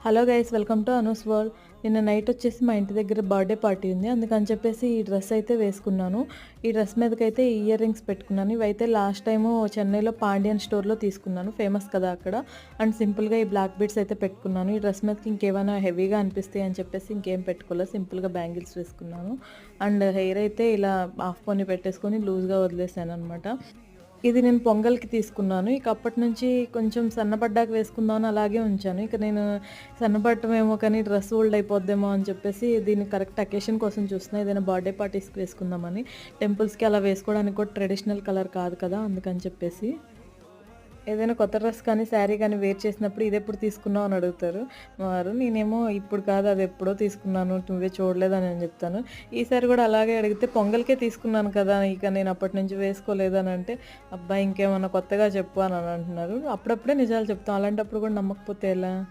Hello guys, welcome to Anu's world. నిన్న night వచ్చేసి మా ఇంటి దగ్గర బర్త్డే పార్టీ ఉంది. అందుకని చెప్పేసి ఈ డ్రెస్ అయితే వేసుకున్నాను. ఈ డ్రెస్ మీదకైతే ఇయర్ రింగ్స్ పెట్టుకున్నాను. ఇవైతే లాస్ట్ టైము చెన్నైలో పాండియన్ స్టోర్లో తీసుకున్నాను, ఫేమస్ కదా అక్కడ. అండ్ సింపుల్గా ఈ బ్లాక్ బీడ్స్ అయితే పెట్టుకున్నాను. ఈ డ్రెస్ మీదకి ఇంకేమైనా హెవీగా అనిపిస్తాయి అని చెప్పేసి ఇంకేం పెట్టుకోలేదు, సింపుల్గా బ్యాంగిల్స్ వేసుకున్నాను. అండ్ హెయిర్ అయితే ఇలా హాఫ్ పోనీ పెట్టేసుకొని లూజ్గా వదిలేసాను అనమాట. ఇది నేను పొంగల్‌కి తీసుకున్నాను. ఇక అప్పటి నుంచి కొంచెం సన్నబడ్డాక వేసుకుందామని అలాగే ఉంచాను. ఇక నేను సన్నబడటమేమో కానీ డ్రెస్ ఓల్డ్ అయిపోద్దేమో అని చెప్పేసి దీన్ని కరెక్ట్ అకేషన్ కోసం చూస్తున్నా. ఏదైనా బర్త్‌డే పార్టీస్‌కి వేసుకుందామని. టెంపుల్స్‌కి అలా వేసుకోవడానికి కూడా ట్రెడిషనల్ కలర్ కాదు కదా, అందుకని చెప్పేసి. ఏదైనా కొత్త డ్రెస్ కానీ, శారీ కానీ వేర్ చేసినప్పుడు ఇదెప్పుడు తీసుకున్నావు అని అడుగుతారు మా వారు. నేనేమో ఇప్పుడు కాదు, అది ఎప్పుడో తీసుకున్నాను, నువ్వే చూడలేదని నేను చెప్తాను. ఈసారి కూడా అలాగే అడిగితే పొంగల్‌కే తీసుకున్నాను కదా, ఇక నేను అప్పటి నుంచి వేసుకోలేదు అని అంటే, అబ్బా ఇంకేమన్నా కొత్తగా చెప్పు అని అంటున్నారు. అప్పుడప్పుడే నిజాలు చెప్తాం, అలాంటప్పుడు కూడా నమ్మకపోతే ఎలా?